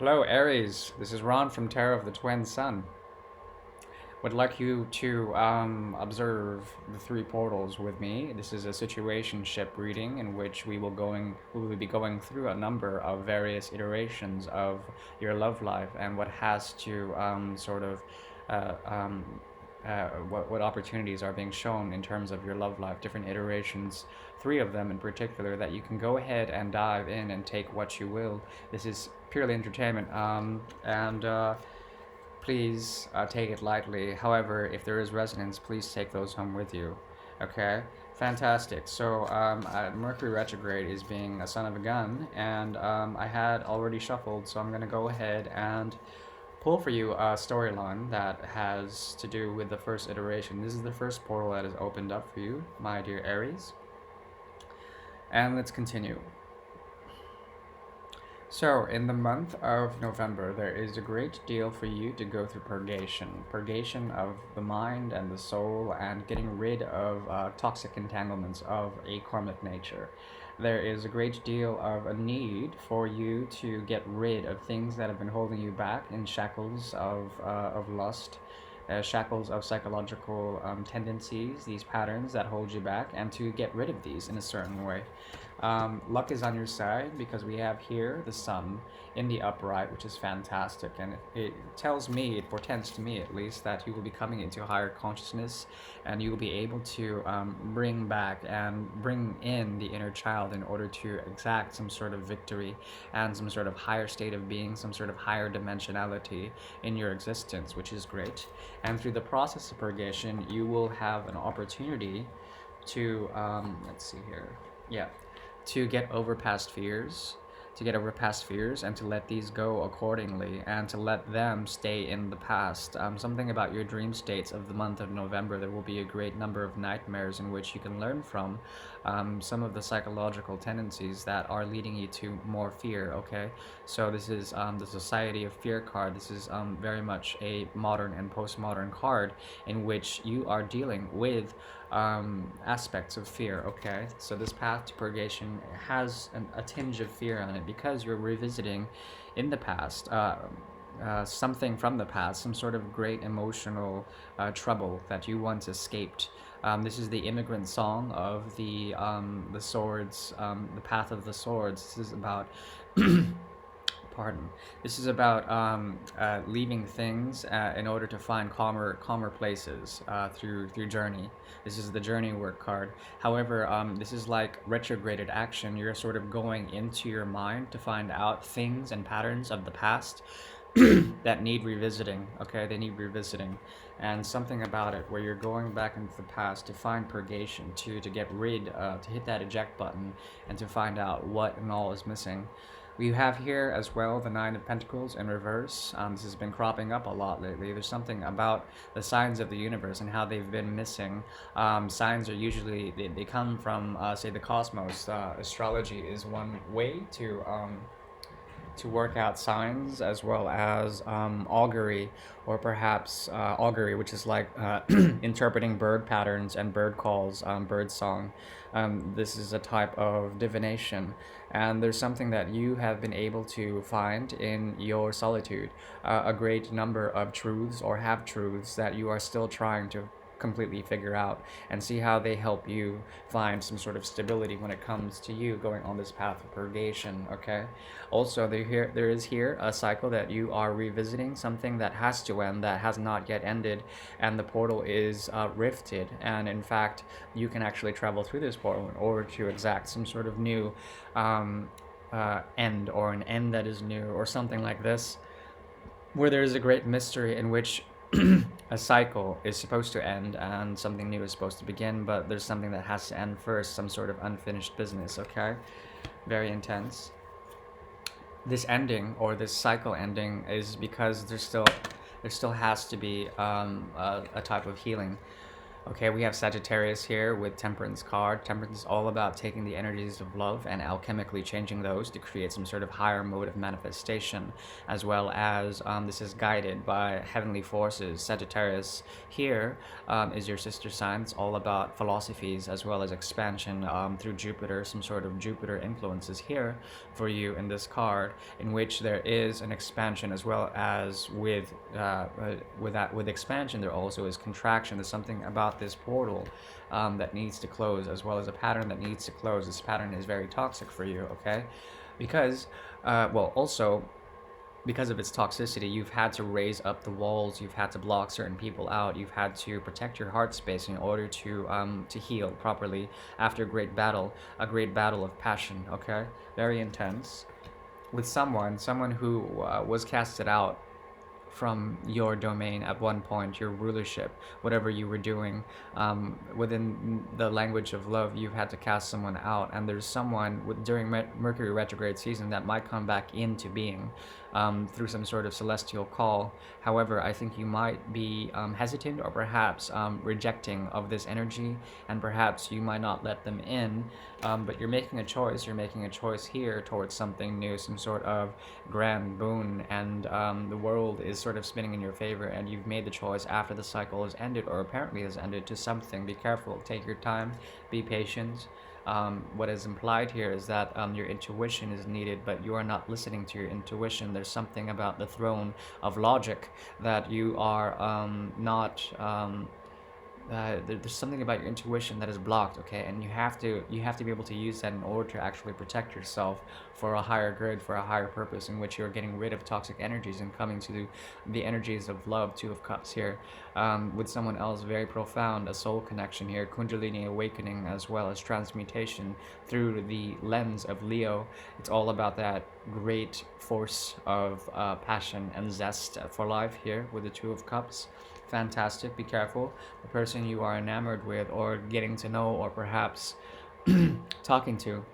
Hello, Aries. This is Ron from Tarot of the Twin Sun. Would like you to observe the three portals with me. This is a situationship reading in which we will be going through a number of various iterations of your love life and what has to uh, um, what opportunities are being shown in terms of your love life, different iterations, three of them in particular, that you can go ahead and dive in and take what you will. This is purely entertainment, and please take it lightly. However, if there is resonance, please take those home with you. Okay? Fantastic. So, Mercury retrograde is being a son of a gun, and I had already shuffled, so I'm going to go ahead and pull for you a storyline that has to do with the first iteration. This is the first portal that is opened up for you, my dear Aries. And let's continue. So, in the month of November, there is a great deal for you to go through purgation of the mind and the soul, and getting rid of toxic entanglements of a karmic nature. There is a great deal of a need for you to get rid of things that have been holding you back in shackles of lust, shackles of psychological tendencies, these patterns that hold you back, and to get rid of these in a certain way. Luck is on your side because we have here the sun in the upright, which is fantastic. And it tells me, it portends to me at least, that you will be coming into higher consciousness and you will be able to bring back and bring in the inner child in order to exact some sort of victory and some sort of higher state of being, some sort of higher dimensionality in your existence, which is great. And through the process of purgation, you will have an opportunity to, let's see here. Yeah, to get over past fears, and to let these go accordingly, and to let them stay in the past. Something about your dream states of the month of November, there will be a great number of nightmares in which you can learn from some of the psychological tendencies that are leading you to more fear. Okay, so this is the Society of Fear card. This is very much a modern and postmodern card in which you are dealing with aspects of fear. Okay, so this path to purgation has a tinge of fear on it because you're revisiting in the past something from the past, some sort of great emotional trouble that you once escaped. This is the immigrant song of the swords, the path of the swords. This is about pardon. This is about leaving things in order to find calmer places through journey. This is the journey work card. However, this is like retrograded action. You're sort of going into your mind to find out things and patterns of the past that need revisiting. Okay, they need revisiting, and something about it where you're going back into the past to find purgation, to get rid, to hit that eject button, and to find out what and all is missing. We have here as well the Nine of Pentacles in reverse. This has been cropping up a lot lately. There's something about the signs of the universe and how they've been missing. Signs are usually, they come from, say, the cosmos. Astrology is one way to work out signs, as well as augury, or perhaps augury, which is like interpreting bird patterns and bird calls, bird song. This is a type of divination, and there's something that you have been able to find in your solitude, a great number of truths or half truths that you are still trying to completely figure out, and see how they help you find some sort of stability when it comes to you going on this path of purgation. Okay, also there is here a cycle that you are revisiting, something that has to end, that has not yet ended, and the portal is rifted, and in fact you can actually travel through this portal in order to exact some sort of new end, or an end that is new, or something like this, where there is a great mystery in which a cycle is supposed to end and something new is supposed to begin, but there's something that has to end first, some sort of unfinished business. Okay, very intense. This ending, or this cycle ending, is because there still has to be a type of healing. Okay, we have Sagittarius here with Temperance card. Temperance is all about taking the energies of love and alchemically changing those to create some sort of higher mode of manifestation, as well as this is guided by heavenly forces. Sagittarius here is your sister sign. It's all about philosophies as well as expansion through Jupiter. Some sort of Jupiter influences here for you in this card, in which there is an expansion as well as with expansion there also is contraction. There's something about this portal that needs to close, as well as a pattern that needs to close. This pattern is very toxic for you, okay? Because, also because of its toxicity, you've had to raise up the walls. You've had to block certain people out. You've had to protect your heart space in order to heal properly after a great battle of passion. Okay, very intense with someone who was casted out from your domain at one point, your rulership, whatever you were doing. Within the language of love, you've had to cast someone out, and there's someone during Mercury retrograde season that might come back into being through some sort of celestial call. However, I think you might be hesitant or perhaps rejecting of this energy, and perhaps you might not let them in. But you're making a choice. You're making a choice here towards something new, some sort of grand boon, and the world is sort of spinning in your favor, and you've made the choice after the cycle has ended, or apparently has ended, to something. Be careful, take your time, be patient. What is implied here is that your intuition is needed, but you are not listening to your intuition. There's something about the throne of logic that you are not. There's something about your intuition that is blocked, okay, and you have to be able to use that in order to actually protect yourself for a higher good, for a higher purpose, in which you're getting rid of toxic energies and coming to the energies of love. Two of Cups here, with someone else, very profound, a soul connection here, Kundalini awakening, as well as transmutation through the lens of Leo. It's all about that great force of passion and zest for life here with the Two of Cups. Fantastic. Be careful. The person you are enamored with, or getting to know, or perhaps talking to,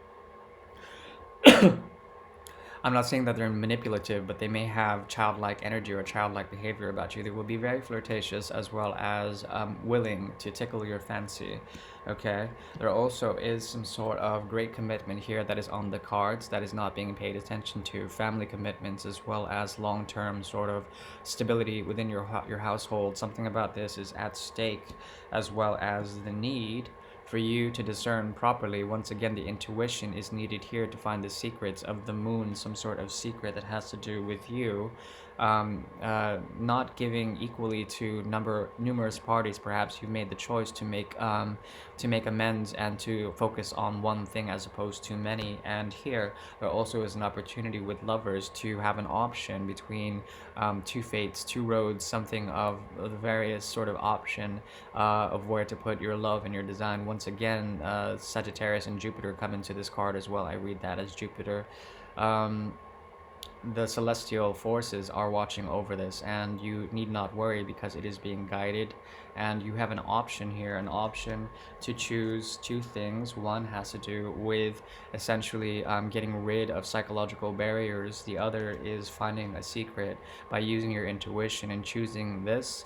I'm not saying that they're manipulative, but they may have childlike energy or childlike behavior about you. They will be very flirtatious, as well as willing to tickle your fancy. Okay? There also is some sort of great commitment here that is on the cards that is not being paid attention to. Family commitments, as well as long-term sort of stability within your household. Something about this is at stake, as well as the need for you to discern properly. Once again, the intuition is needed here to find the secrets of the moon, some sort of secret that has to do with you not giving equally to numerous parties. Perhaps you've made the choice to make amends and to focus on one thing as opposed to many. And here there also is an opportunity with lovers to have an option between two fates, two roads, something of the various sort of option of where to put your love and your design. Once again, Sagittarius and Jupiter come into this card as well. I read that as Jupiter. Um, the celestial forces are watching over this, and you need not worry because it is being guided. And you have an option here, an option to choose two things. One has to do with essentially getting rid of psychological barriers. The other is finding a secret by using your intuition and choosing this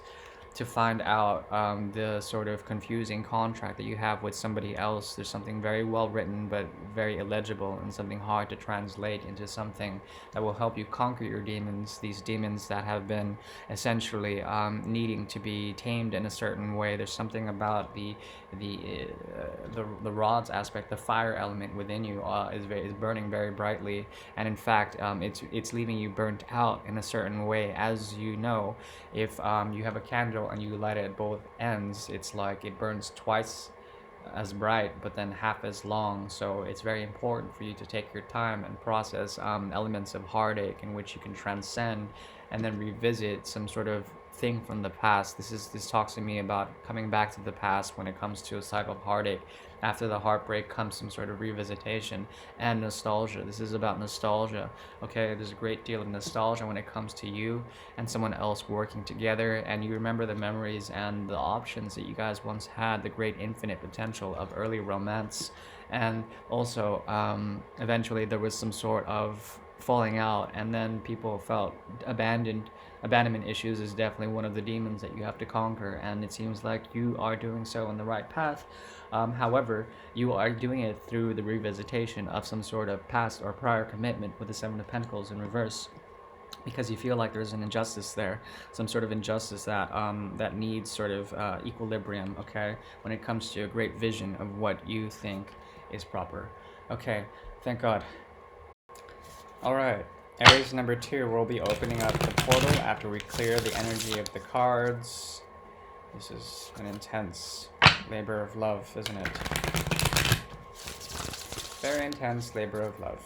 to find out the sort of confusing contract that you have with somebody else. There's something very well written but very illegible, and something hard to translate into something that will help you conquer your demons, these demons that have been essentially needing to be tamed in a certain way. There's something about the rods aspect, the fire element within you is burning very brightly, and in fact it's leaving you burnt out in a certain way. As you know, if you have a candle and you light it at both ends, it's like it burns twice as bright but then half as long. So it's very important for you to take your time and process elements of heartache in which you can transcend and then revisit some sort of thing from the past. This talks to me about coming back to the past when it comes to a cycle of heartache. After the heartbreak comes some sort of revisitation and nostalgia. This is about nostalgia. Okay, there's a great deal of nostalgia when it comes to you and someone else working together, and you remember the memories and the options that you guys once had, the great infinite potential of early romance. And also eventually there was some sort of falling out, and then people felt abandoned. Abandonment issues is definitely one of the demons that you have to conquer, and it seems like you are doing so on the right path. However, you are doing it through the revisitation of some sort of past or prior commitment with the Seven of Pentacles in reverse, because you feel like there's an injustice there, some sort of injustice that that needs sort of equilibrium. Okay, when it comes to a great vision of what you think is proper. Okay, thank God. All right, Aries number 2, we'll be opening up the portal after we clear the energy of the cards. This is an intense labor of love, isn't it? Very intense labor of love.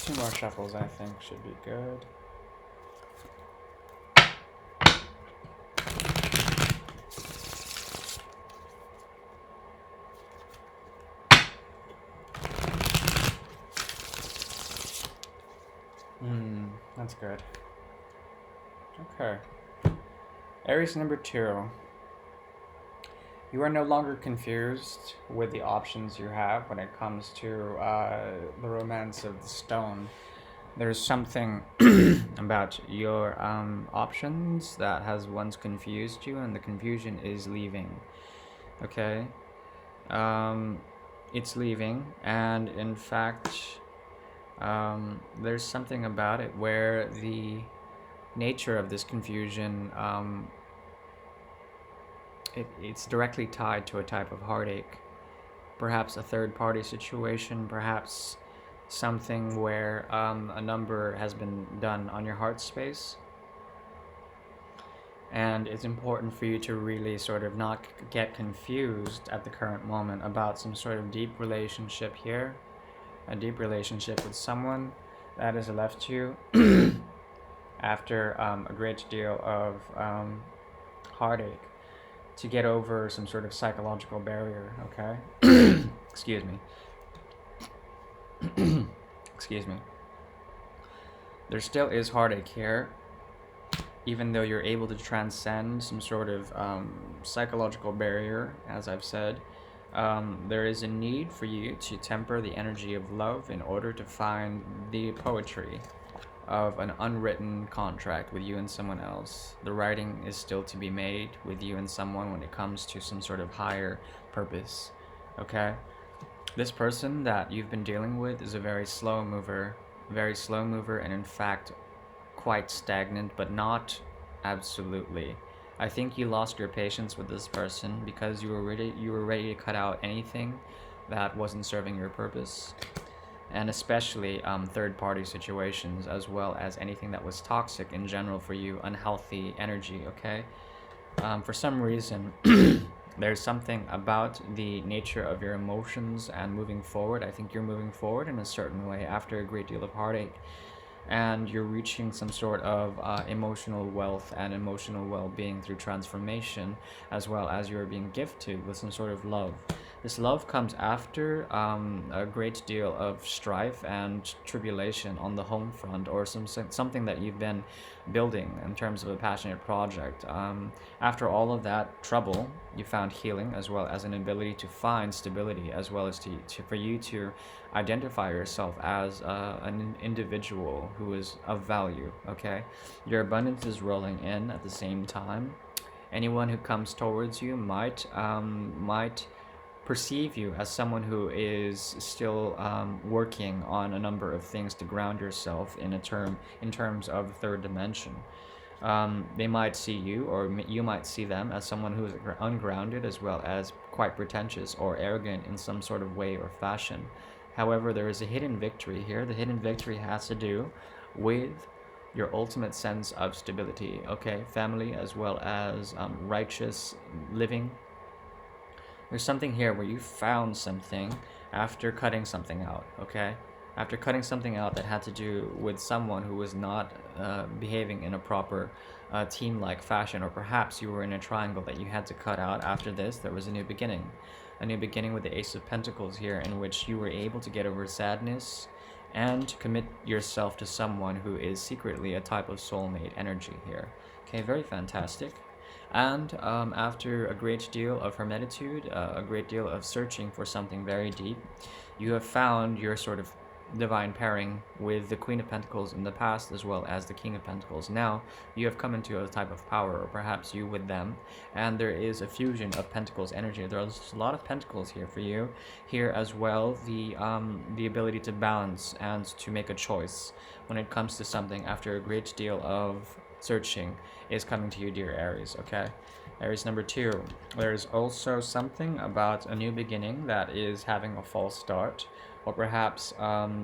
Two more shuffles, I think, should be good. That's good. Okay. Aries number 2. You are no longer confused with the options you have when it comes to the romance of the stone. There's something about your options that has once confused you, and the confusion is leaving. Okay? It's leaving, and in fact, there's something about it where the nature of this confusion, it's directly tied to a type of heartache. Perhaps a third party situation, perhaps something where a number has been done on your heart space. And it's important for you to really sort of not get confused at the current moment about some sort of deep relationship here, a deep relationship with someone that has left you after a great deal of heartache to get over some sort of psychological barrier, okay? Excuse me. Excuse me. There still is heartache here, even though you're able to transcend some sort of psychological barrier, as I've said. There is a need for you to temper the energy of love in order to find the poetry of an unwritten contract with you and someone else. The writing is still to be made with you and someone when it comes to some sort of higher purpose. Okay? This person that you've been dealing with is a very slow mover, and in fact quite stagnant, but not absolutely. I think you lost your patience with this person because you were ready to cut out anything that wasn't serving your purpose, and especially third party situations, as well as anything that was toxic in general for you, unhealthy energy. Okay, for some reason there's something about the nature of your emotions and moving forward. I think you're moving forward in a certain way after a great deal of heartache, and you're reaching some sort of emotional wealth and emotional well-being through transformation, as well as you're being gifted with some sort of love. This love comes after a great deal of strife and tribulation on the home front, or something that you've been building in terms of a passionate project. After all of that trouble, you found healing, as well as an ability to find stability, as well as for you to identify yourself as an individual who is of value. Okay, your abundance is rolling in at the same time. Anyone who comes towards you might perceive you as someone who is still working on a number of things to ground yourself in terms of third dimension. They might see you, or you might see them, as someone who is ungrounded, as well as quite pretentious or arrogant in some sort of way or fashion. However, there is a hidden victory here. The hidden victory has to do with your ultimate sense of stability, okay? Family, as well as righteous living. There's something here where you found something after cutting something out, okay? After cutting something out that had to do with someone who was not behaving in a proper team-like fashion, or perhaps you were in a triangle that you had to cut out. After this, there was a new beginning. a new beginning with the Ace of Pentacles here, in which you were able to get over sadness and commit yourself to someone who is secretly a type of soulmate energy here. Okay, very fantastic. And after a great deal of hermitude, a great deal of searching for something very deep, you have found your sort of divine pairing with the Queen of Pentacles in the past, as well as the King of Pentacles. Now you have come into a type of power, or perhaps you with them, and there is a fusion of Pentacles energy. There's a lot of Pentacles here for you. Here as well, the ability to balance and to make a choice when it comes to something after a great deal of searching is coming to you, dear Aries. Okay, Aries number 2. There's also something about a new beginning that is having a false start, or perhaps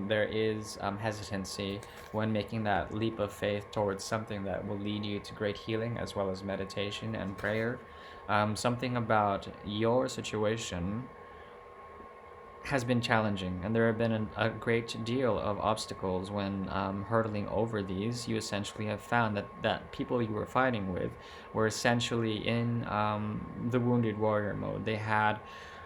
there is hesitancy when making that leap of faith towards something that will lead you to great healing, as well as meditation and prayer. Something about your situation has been challenging, and there have been a great deal of obstacles when hurdling over these. You essentially have found that people you were fighting with were essentially in the wounded warrior mode. They had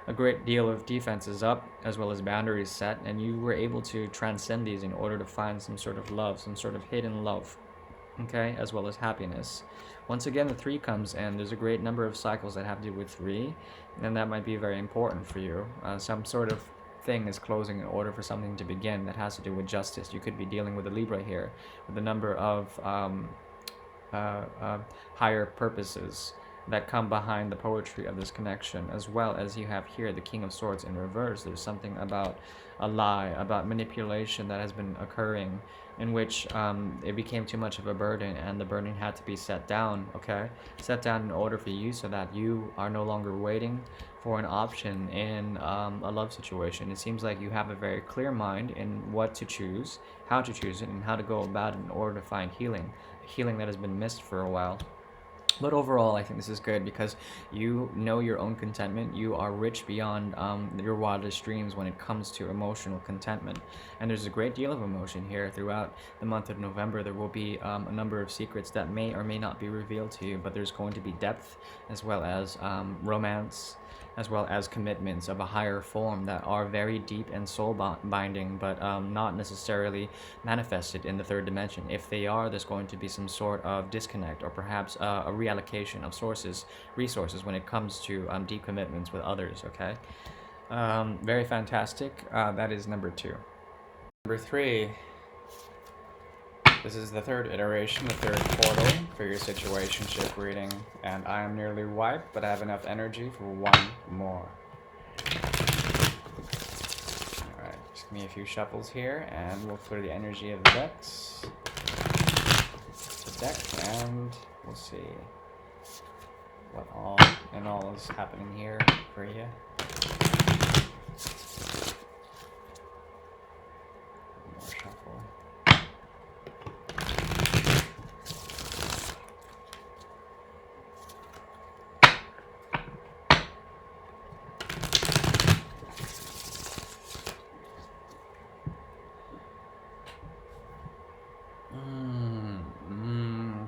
a great deal of defenses up, as well as boundaries set, and you were able to transcend these in order to find some sort of love, some sort of hidden love, okay, as well as happiness. Once again, the 3 comes in. There's a great number of cycles that have to do with 3, and that might be very important for you. Some sort of thing is closing in order for something to begin that has to do with justice. You could be dealing with a Libra here, with a number of higher purposes that come behind the poetry of this connection, as well as you have here the King of Swords in reverse. There's something about a lie, about manipulation that has been occurring, in which it became too much of a burden, and the burden had to be set down, okay? Set down in order for you, so that you are no longer waiting for an option in a love situation. It seems like you have a very clear mind in what to choose, how to choose it, and how to go about it in order to find healing that has been missed for a while. But overall, I think this is good because you know your own contentment. You are rich beyond your wildest dreams when it comes to emotional contentment. And there's a great deal of emotion here throughout the month of November. There will be a number of secrets that may or may not be revealed to you, but there's going to be depth, as well as romance, as well as commitments of a higher form that are very deep and soul binding, but not necessarily manifested in the third dimension. If they are, there's going to be some sort of disconnect, or perhaps a reallocation of resources when it comes to deep commitments with others, okay? Very fantastic. That is number 2. Number 3. This is the third iteration, the third portal for your situationship reading, and I am nearly wiped, but I have enough energy for one more. Alright, just give me a few shuffles here, and we'll clear the energy of the decks. The deck, and we'll see what all is happening here for you. One more shuffle.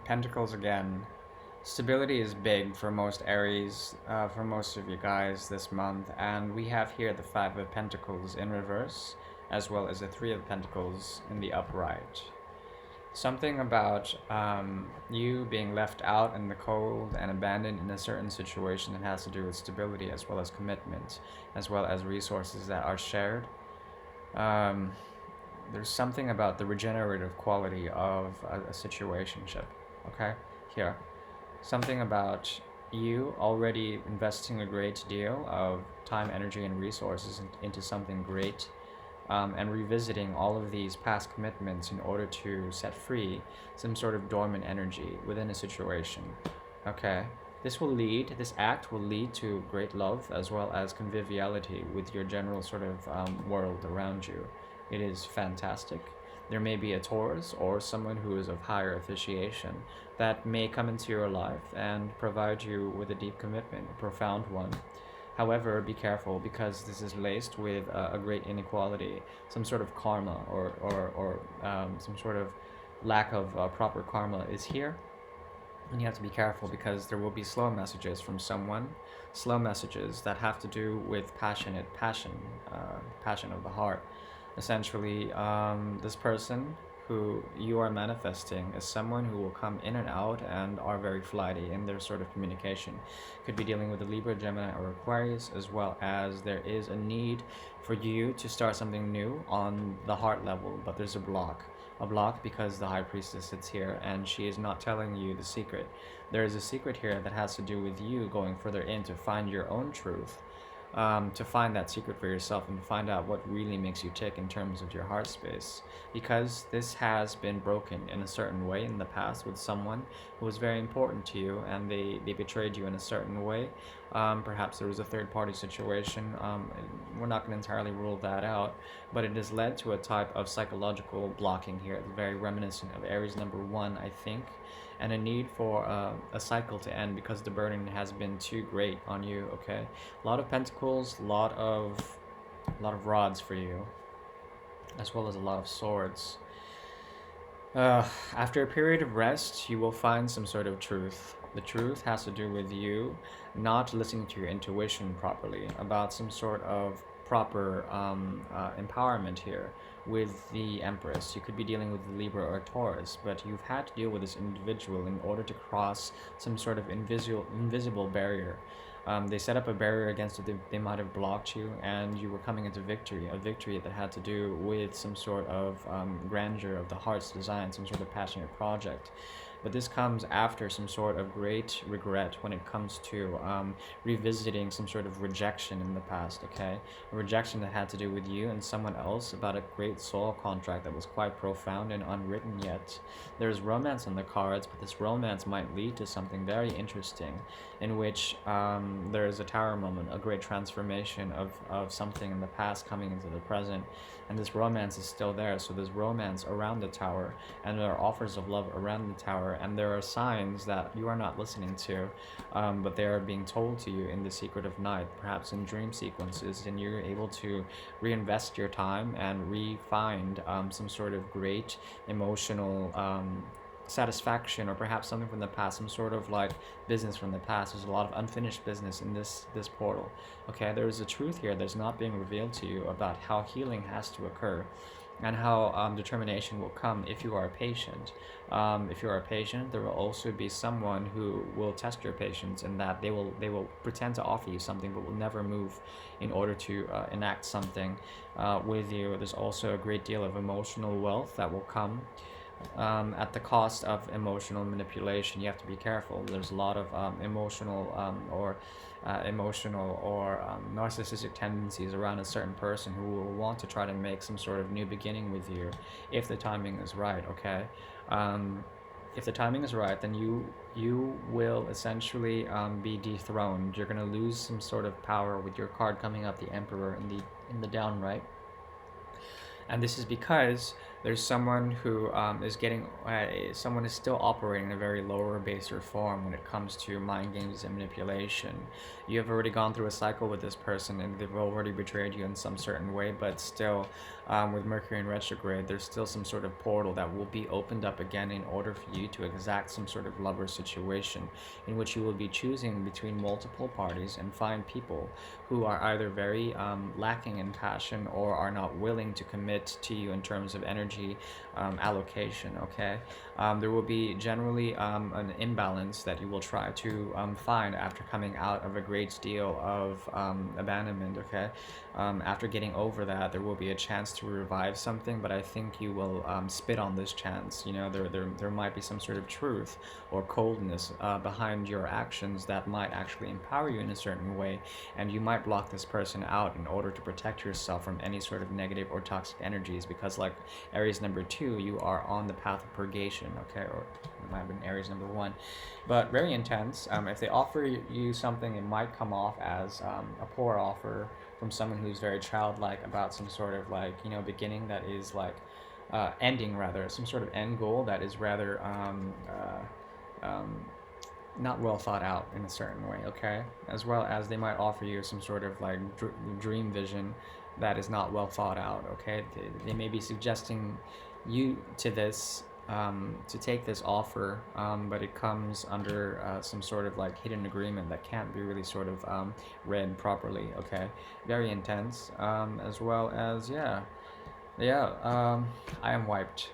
Pentacles again. Stability is big for most Aries, for most of you guys this month, and we have here the 5 of Pentacles in reverse, as well as the 3 of Pentacles in the upright. Something about you being left out in the cold and abandoned in a certain situation that has to do with stability, as well as commitment, as well as resources that are shared. There's something about the regenerative quality of a situationship, okay? Here. Something about you already investing a great deal of time, energy, and resources into something great, and revisiting all of these past commitments in order to set free some sort of dormant energy within a situation, okay? This act will lead to great love, as well as conviviality with your general sort of world around you. It is fantastic. There may be a Taurus or someone who is of higher officiation that may come into your life and provide you with a deep commitment, a profound one. However, be careful, because this is laced with a great inequality, some sort of karma, or some sort of lack of proper karma is here. And you have to be careful because there will be slow messages from someone, slow messages that have to do with passion of the heart. Essentially, this person who you are manifesting is someone who will come in and out and are very flighty in their sort of communication. Could be dealing with a Libra, Gemini, or Aquarius, as well as there is a need for you to start something new on the heart level, but there's a block. A block because the high priestess sits here and she is not telling you the secret. There is a secret here that has to do with you going further in to find your own truth, to find that secret for yourself and find out what really makes you tick in terms of your heart space. Because this has been broken in a certain way in the past with someone who was very important to you and they betrayed you in a certain way. Perhaps there was a third party situation. We're not going to entirely rule that out, but it has led to a type of psychological blocking here, very reminiscent of Aries number one, I think, and a need for a cycle to end because the burden has been too great on you. Okay, a lot of pentacles, a lot of rods for you, as well as a lot of swords. After a period of rest, you will find some sort of truth. The truth has to do with you not listening to your intuition properly about some sort of proper empowerment here with the Empress. You could be dealing with Libra or Taurus, but you've had to deal with this individual in order to cross some sort of invisible barrier. They set up a barrier against it. They might have blocked you, and you were coming into victory. A victory that had to do with some sort of grandeur of the heart's design, some sort of passionate project. But this comes after some sort of great regret when it comes to revisiting some sort of rejection in the past, okay? A rejection that had to do with you and someone else about a great soul contract that was quite profound and unwritten yet. There's romance on the cards, but this romance might lead to something very interesting in which there is a tower moment, a great transformation of something in the past coming into the present. And this romance is still there. So there's romance around the tower, and there are offers of love around the tower, and there are signs that you are not listening to, but they are being told to you in the secret of night, perhaps in dream sequences, and you're able to reinvest your time and re-find some sort of great emotional satisfaction, or perhaps something from the past, some sort of like business from the past. There's a lot of unfinished business in this portal. Okay, there is a truth here that's not being revealed to you about how healing has to occur and how determination will come if you are patient. If you are patient, there will also be someone who will test your patience, and that they will pretend to offer you something but will never move in order to enact something with you. There's also a great deal of emotional wealth that will come at the cost of emotional manipulation. You have to be careful. There's a lot of emotional or narcissistic tendencies around a certain person who will want to try to make some sort of new beginning with you if the timing is right. Okay, if the timing is right, then you will essentially be dethroned. You're going to lose some sort of power with your card coming up, the Emperor in the downright. And this is because there's someone who someone is still operating in a very lower, baser form when it comes to mind games and manipulation. You have already gone through a cycle with this person, and they've already betrayed you in some certain way, but still, with Mercury in retrograde, there's still some sort of portal that will be opened up again in order for you to exact some sort of lover situation in which you will be choosing between multiple parties and find people who are either very lacking in passion or are not willing to commit to you in terms of energy allocation. Okay, there will be generally an imbalance that you will try to find after coming out of a great deal of abandonment. Okay, after getting over that, there will be a chance to revive something, but I think you will spit on this chance. You know, there might be some sort of truth or coldness behind your actions that might actually empower you in a certain way, and you might block this person out in order to protect yourself from any sort of negative or toxic energies, because like Aries number 2, you are on the path of purgation. Okay, or it might have been Aries number 1, but very intense. If they offer you something, it might come off as a poor offer from someone who's very childlike about some sort of like, you know, beginning that is like ending, rather some sort of end goal that is rather not well thought out in a certain way. Okay, as well as they might offer you some sort of like dream vision that is not well thought out. Okay, they may be suggesting you to this to take this offer, but it comes under some sort of like hidden agreement that can't be really sort of read properly. Okay, very intense, as well as I am wiped.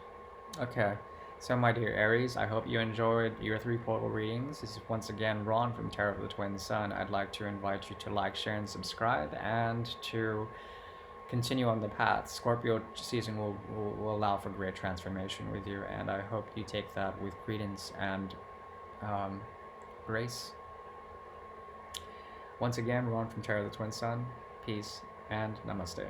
Okay. So, my dear Aries, I hope you enjoyed your three portal readings. This is once again Ron from Tarot of the Twin Sun. I'd like to invite you to like, share, and subscribe, and to continue on the path. Scorpio season will allow for great transformation with you, and I hope you take that with credence and um, grace. Once again, Ron from Tarot of the Twin Sun. Peace and namaste.